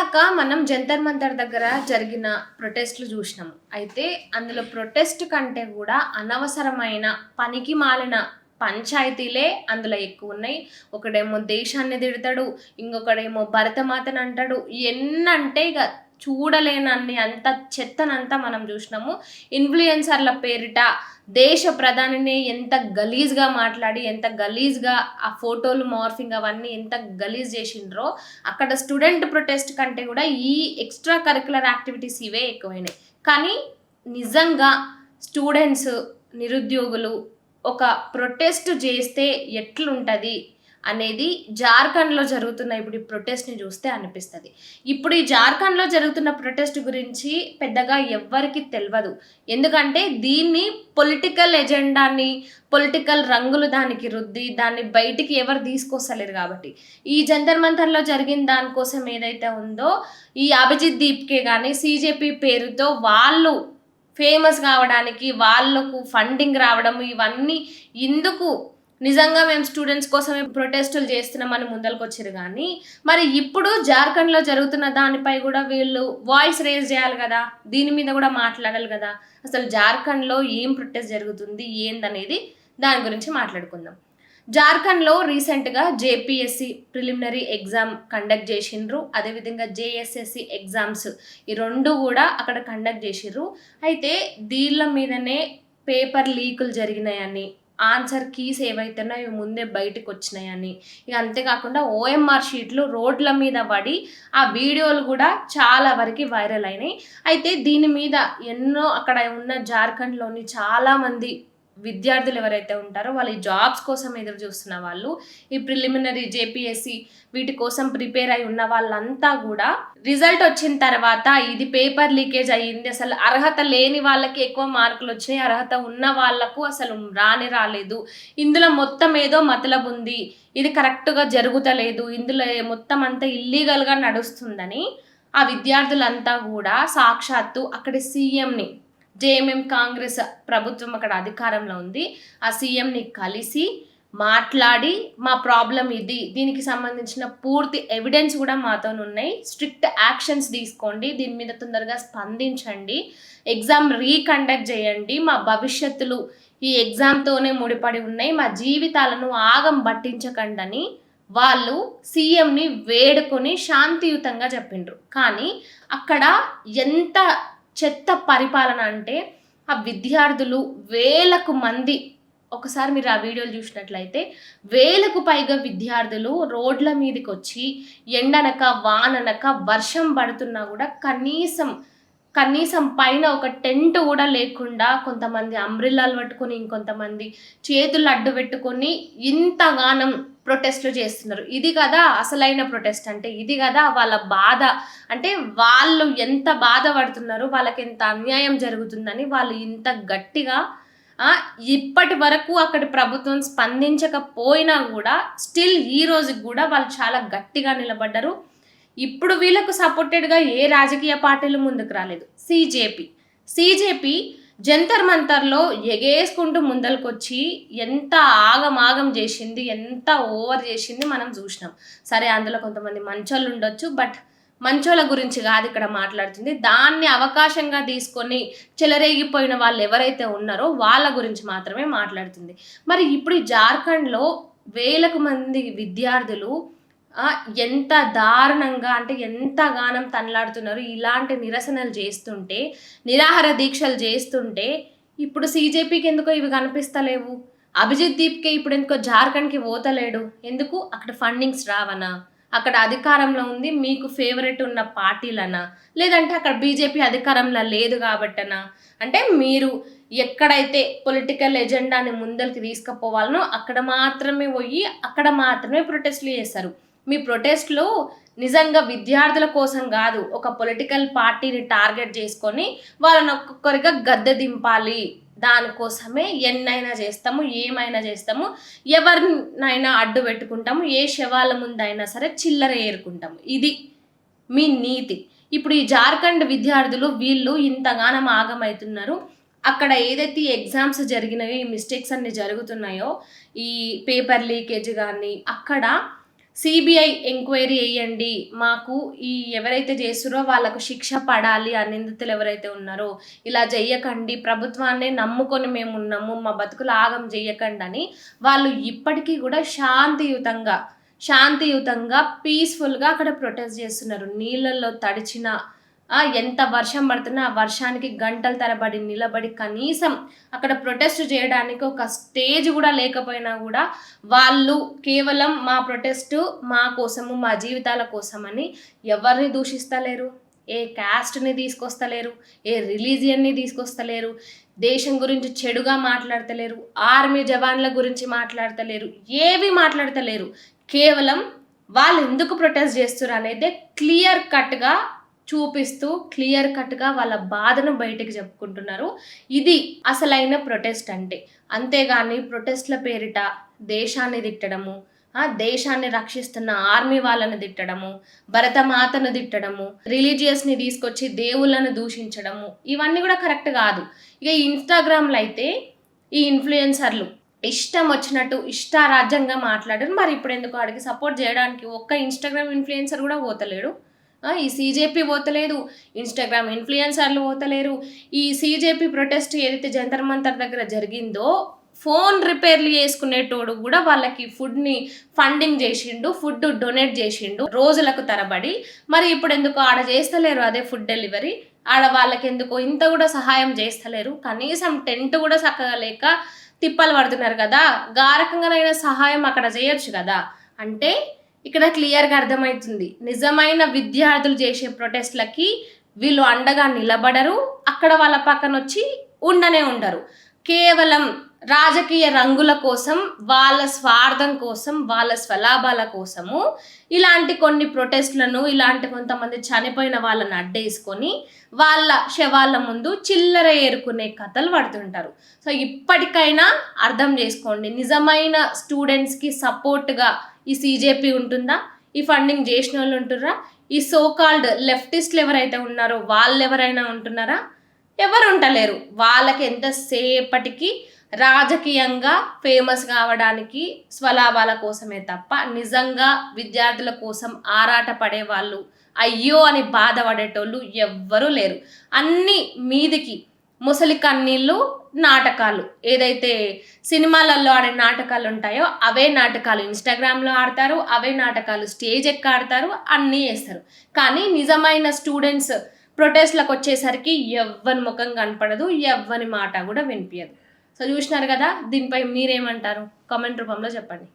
ఇందాక మనం జంతర్ మంతర్ దగ్గర జరిగిన ప్రొటెస్ట్లు చూసినాము. అయితే అందులో ప్రొటెస్ట్ కంటే కూడా అనవసరమైన పనికి మాలిన పంచాయతీలే అందులో ఎక్కువ ఉన్నాయి. ఒకడేమో దేశాన్ని తిడతాడు, ఇంకొకడేమో భరతమాతను అంటాడు. ఎన్నంటే ఇక చూడలేనన్ని అంత చెత్తనంతా మనం చూసినాము. ఇన్ఫ్లుయెన్సర్ల పేరిట దేశ ప్రధానిని ఎంత గలీజ్గా మాట్లాడి, ఎంత గలీజ్గా ఆ ఫోటోలు మార్ఫింగ్ అవన్నీ ఎంత గలీజ్ చేసిండ్రో, అక్కడ స్టూడెంట్ ప్రొటెస్ట్ కంటే కూడా ఈ ఎక్స్ట్రా కరికులర్ యాక్టివిటీస్ ఇవే ఎక్కువైనాయి. కానీ నిజంగా స్టూడెంట్స్, నిరుద్యోగులు ఒక ప్రొటెస్ట్ చేస్తే ఎట్లుంటుంది అనేది జార్ఖండ్లో జరుగుతున్న ఇప్పుడు ఈ ప్రొటెస్ట్ని చూస్తే అనిపిస్తుంది. ఇప్పుడు ఈ జార్ఖండ్లో జరుగుతున్న ప్రొటెస్ట్ గురించి పెద్దగా ఎవ్వరికి తెలియదు. ఎందుకంటే దీన్ని పొలిటికల్ ఎజెండాని, పొలిటికల్ రంగులు దానికి రుద్ది దాన్ని బయటికి ఎవరు తీసుకొస్తలేరు. కాబట్టి ఈ జంతర్ మంతర్లో జరిగిన దానికోసం ఏదైతే ఉందో, ఈ అభిజిత్ దీప్కే కానీ సీజేపీ పేరుతో వాళ్ళు ఫేమస్ కావడానికి, వాళ్ళకు ఫండింగ్ రావడం, ఇవన్నీ ఇందుకు నిజంగా మేము స్టూడెంట్స్ కోసమే ప్రొటెస్టులు చేస్తున్నామని ముందరకు వచ్చారు. కానీ మరి ఇప్పుడు జార్ఖండ్లో జరుగుతున్న దానిపై కూడా వీళ్ళు వాయిస్ రేజ్ చేయాలి కదా, దీని మీద కూడా మాట్లాడాలి కదా. అసలు జార్ఖండ్లో ఏం ప్రొటెస్ట్ జరుగుతుంది ఏందనేది దాని గురించి మాట్లాడుకుందాం. జార్ఖండ్లో రీసెంట్గా జేపీఎస్సి ప్రిలిమినరీ ఎగ్జామ్ కండక్ట్ చేసిండ్రు. అదేవిధంగా జేఎస్ఎస్సి ఎగ్జామ్స్ ఈ రెండు కూడా అక్కడ కండక్ట్ చేసిండ్రు. అయితే దీళ్ళ మీదనే పేపర్ లీకులు జరిగినాయని, ఆన్సర్ కీస్ ఏవైతేనో ఇవి ముందే బయటకు వచ్చినాయని, ఇక అంతేకాకుండా ఓఎంఆర్ షీట్లు రోడ్ల మీద పడి ఆ వీడియోలు కూడా చాలా వరకు వైరల్ అయినాయి. అయితే దీని మీద ఎన్నో అక్కడ ఉన్న జార్ఖండ్లోని చాలామంది విద్యార్థులు ఎవరైతే ఉంటారో వాళ్ళు ఈ జాబ్స్ కోసం ఎదురు చూస్తున్న వాళ్ళు, ఈ ప్రిలిమినరీ జేపీఎస్సి వీటి కోసం ప్రిపేర్ అయి ఉన్న వాళ్ళంతా కూడా రిజల్ట్ వచ్చిన తర్వాత ఇది పేపర్ లీకేజ్ అయ్యింది, అసలు అర్హత లేని వాళ్ళకి ఎక్కువ మార్కులు వచ్చినాయి, అర్హత ఉన్న వాళ్ళకు అసలు రాలేదు, ఇందులో మొత్తం ఏదో మతలబు ఉంది, ఇది కరెక్ట్గా జరుగుతలేదు, ఇందులో మొత్తం అంతా ఇల్లీగల్గా నడుస్తుందని ఆ విద్యార్థులంతా కూడా సాక్షాత్తు అక్కడి సీఎంని, జేఎంఎం కాంగ్రెస్ ప్రభుత్వం అక్కడ అధికారంలో ఉంది, ఆ సీఎంని కలిసి మాట్లాడి మా ప్రాబ్లం ఇది, దీనికి సంబంధించిన పూర్తి ఎవిడెన్స్ కూడా మాతో ఉన్నాయి, స్ట్రిక్ట్ యాక్షన్స్ తీసుకోండి, దీని మీద తొందరగా స్పందించండి, ఎగ్జామ్ రీకండక్ట్ చేయండి, మా భవిష్యత్తులు ఈ ఎగ్జామ్తోనే ముడిపడి ఉన్నాయి, మా జీవితాలను ఆగం పట్టించకండి వాళ్ళు సీఎంని వేడుకొని శాంతియుతంగా చెప్పిండ్రు. కానీ అక్కడ ఎంత చెత్త పరిపాలన అంటే ఆ విద్యార్థులు వేలకు మంది, ఒకసారి మీరు ఆ వీడియోలు చూసినట్లయితే వేలకు పైగా విద్యార్థులు రోడ్ల మీదకి వచ్చి ఎండనక వాననక వర్షం పడుతున్నా కూడా కనీసం పైన ఒక టెంట్ కూడా లేకుండా కొంతమంది అంబ్రిల్లాలు పట్టుకొని, ఇంకొంతమంది చేతులు అడ్డు పెట్టుకొని ఇంతగానం ప్రొటెస్ట్లు చేస్తున్నారు. ఇది కదా అసలైన ప్రొటెస్ట్ అంటే, ఇది కదా వాళ్ళ బాధ అంటే, వాళ్ళు ఎంత బాధపడుతున్నారు, వాళ్ళకి ఎంత అన్యాయం జరుగుతుందని వాళ్ళు ఇంత గట్టిగా ఇప్పటి వరకు అక్కడి ప్రభుత్వం స్పందించకపోయినా కూడా స్టిల్ ఈ రోజుకి కూడా వాళ్ళు చాలా గట్టిగా నిలబడ్డారు. ఇప్పుడు వీళ్ళకు సపోర్టెడ్గా ఏ రాజకీయ పార్టీలు ముందుకు రాలేదు. సీజేపీ జంతర్ మంతర్లో ఎగేసుకుంటూ ముందలకొచ్చి ఎంత ఆగమాగం చేసింది, ఎంత ఓవర్ చేసింది మనం చూసినాం. సరే, అందులో కొంతమంది మంచోళ్ళు ఉండొచ్చు, బట్ మంచోళ్ళ గురించి కాదు ఇక్కడ మాట్లాడుతుంది. దాన్ని అవకాశంగా తీసుకొని చెలరేగిపోయిన వాళ్ళు ఎవరైతే ఉన్నారో వాళ్ళ గురించి మాత్రమే మాట్లాడుతుంది. మరి ఇప్పుడు ఈ జార్ఖండ్లో వేలకు మంది విద్యార్థులు ఎంత దారుణంగా అంటే ఎంతగానం తనలాడుతున్నారు. ఇలాంటి నిరసనలు చేస్తుంటే, నిరాహార దీక్షలు చేస్తుంటే ఇప్పుడు సీజేపీకి ఎందుకో ఇవి కనిపిస్తలేవు. అభిజిత్ దీప్కే ఇప్పుడు ఎందుకో జార్ఖండ్కి పోతలేడు. ఎందుకు? అక్కడ ఫండింగ్స్ రావనా, అక్కడ అధికారంలో ఉంది మీకు ఫేవరెట్ ఉన్న పార్టీలనా, లేదంటే అక్కడ బీజేపీ అధికారంలో లేదు కాబట్టనా? అంటే మీరు ఎక్కడైతే పొలిటికల్ ఎజెండాని ముందరికి తీసుకుపోవాలనో అక్కడ మాత్రమే పోయి అక్కడ మాత్రమే ప్రొటెస్ట్లు చేస్తారు. మీ ప్రొటెస్ట్లు నిజంగా విద్యార్థుల కోసం కాదు, ఒక పొలిటికల్ పార్టీని టార్గెట్ చేసుకొని వాళ్ళని ఒక్కొక్కరిగా గద్దె దింపాలి, దానికోసమే ఎన్నైనా చేస్తాము, ఏమైనా చేస్తాము, ఎవరినైనా అడ్డు పెట్టుకుంటాము, ఏ శవాల ముందైనా సరే చిల్లర ఏరుకుంటాము, ఇది మీ నీతి. ఇప్పుడు ఈ జార్ఖండ్ విద్యార్థులు వీళ్ళు ఇంతగానం ఆగమవుతున్నారు. అక్కడ ఏదైతే ఎగ్జామ్స్ జరిగినాయో, ఈ మిస్టేక్స్ అన్ని జరుగుతున్నాయో, ఈ పేపర్ లీకేజ్ కానీ అక్కడ సిబిఐ ఎంక్వైరీ వేయండి, మాకు ఈ ఎవరైతే చేస్తురో వాళ్ళకు శిక్ష పడాలి, ఆ నిందితులు ఎవరైతే ఉన్నారో ఇలా చెయ్యకండి, ప్రభుత్వాన్ని నమ్ముకొని మేము ఉన్నాము, మా బతుకులు ఆగం చెయ్యకండి అని వాళ్ళు ఇప్పటికీ కూడా శాంతియుతంగా పీస్ఫుల్గా అక్కడ ప్రొటెస్ట్ చేస్తున్నారు. నీళ్ళల్లో తడిచిన ఎంత వర్షం పడుతున్నా ఆ వర్షానికి గంటల తరబడి నిలబడి కనీసం అక్కడ ప్రొటెస్ట్ చేయడానికి ఒక స్టేజ్ కూడా లేకపోయినా కూడా వాళ్ళు కేవలం మా ప్రొటెస్ట్ మా కోసము, మా జీవితాల కోసమని ఎవరిని దూషిస్తలేరు, ఏ క్యాస్ట్ని తీసుకొస్తలేరు, ఏ రిలీజియన్ని తీసుకొస్తలేరు, దేశం గురించి చెడుగా మాట్లాడతలేరు, ఆర్మీ జవాన్ల గురించి మాట్లాడతలేరు, ఏవి మాట్లాడతలేరు. కేవలం వాళ్ళు ఎందుకు ప్రొటెస్ట్ చేస్తారు అనేది క్లియర్ కట్గా చూపిస్తూ క్లియర్ కట్గా వాళ్ళ బాధను బయటకు చెప్పుకుంటున్నారు. ఇది అసలైన ప్రొటెస్ట్ అంటే. అంతేగాని ప్రొటెస్ట్ల పేరిట దేశాన్ని తిట్టడము, దేశాన్ని రక్షిస్తున్న ఆర్మీ వాళ్ళని తిట్టడము, భరతమాతను తిట్టడము, రిలీజియస్ని తీసుకొచ్చి దేవుళ్ళను దూషించడము, ఇవన్నీ కూడా కరెక్ట్ కాదు. ఇక ఇన్స్టాగ్రామ్లో అయితే ఈ ఇన్ఫ్లుయెన్సర్లు ఇష్టం వచ్చినట్టు ఇష్టారాజ్యంగా మాట్లాడారు. మరి ఇప్పుడు ఎందుకు వాడికి సపోర్ట్ చేయడానికి ఒక్క ఇన్స్టాగ్రామ్ ఇన్ఫ్లుయెన్సర్ కూడా పోతలేడు. ఈ సీజేపీ పోతలేదు, ఇన్స్టాగ్రామ్ ఇన్ఫ్లుయెన్సర్లు పోతలేరు. ఈ సీజేపీ ప్రొటెస్ట్ ఏదైతే జంతర్ మంతర్ దగ్గర జరిగిందో ఫోన్ రిపేర్లు చేసుకునేటోడు కూడా వాళ్ళకి ఫుడ్ని ఫండింగ్ చేసిండు, ఫుడ్ డొనేట్ చేసిండు రోజులకు తరబడి. మరి ఇప్పుడు ఎందుకు ఆడ చేస్తలేరు అదే ఫుడ్ డెలివరీ? ఆడ వాళ్ళకి ఎందుకు ఇంత కూడా సహాయం చేస్తలేరు? కనీసం టెంట్ కూడా చక్కగా లేక తిప్పలు పడుతున్నారు కదా, గారకంగానైనా సహాయం అక్కడ చేయొచ్చు కదా. అంటే ఇక్కడ క్లియర్గా అర్థమవుతుంది, నిజమైన విద్యార్థులు చేసే ప్రొటెస్ట్లకి వీళ్ళు అండగా నిలబడరు, అక్కడ వాళ్ళ పక్కన వచ్చి ఉండనే ఉండరు. కేవలం రాజకీయ రంగుల కోసం, వాళ్ళ స్వార్థం కోసం, వాళ్ళ స్వలాభాల కోసము ఇలాంటి కొన్ని ప్రొటెస్ట్లను, ఇలాంటి కొంతమంది చనిపోయిన వాళ్ళని అడ్డేసుకొని వాళ్ళ శవాల ముందు చిల్లర ఏరుకునే కథలు పడుతుంటారు. సో ఇప్పటికైనా అర్థం చేసుకోండి, నిజమైన స్టూడెంట్స్కి సపోర్ట్గా ఈ సీజేపీ ఉంటుందా? ఈ ఫండింగ్ చేసిన వాళ్ళు ఉంటుర్రా? ఈ సోకాల్డ్ లెఫ్టిస్ట్లు ఎవరైతే ఉన్నారో వాళ్ళు ఎవరైనా ఉంటున్నారా? ఎవరు ఉంటలేరు. వాళ్ళకి ఎంతసేపటికి రాజకీయంగా ఫేమస్ కావడానికి, స్వలాభాల కోసమే తప్ప నిజంగా విద్యార్థుల కోసం ఆరాట పడే వాళ్ళు, అయ్యో అని బాధపడేటోళ్ళు ఎవ్వరూ లేరు. అన్నీ మీదికి ముసలి కన్నీళ్ళు, నాటకాలు, ఏదైతే సినిమాలలో ఆడే నాటకాలు ఉంటాయో అవే నాటకాలు ఇన్స్టాగ్రామ్లో ఆడతారు, అవే నాటకాలు స్టేజ్ ఎక్క ఆడతారు, అన్నీ చేస్తారు. కానీ నిజమైన స్టూడెంట్స్ ప్రొటెస్ట్లకు వచ్చేసరికి ఎవ్వని ముఖం కనపడదు, ఎవ్వని మాట కూడా వినిపించదు. సో చూసినారు కదా, దీనిపై మీరేమంటారు? కామెంట్ రూపంలో చెప్పండి.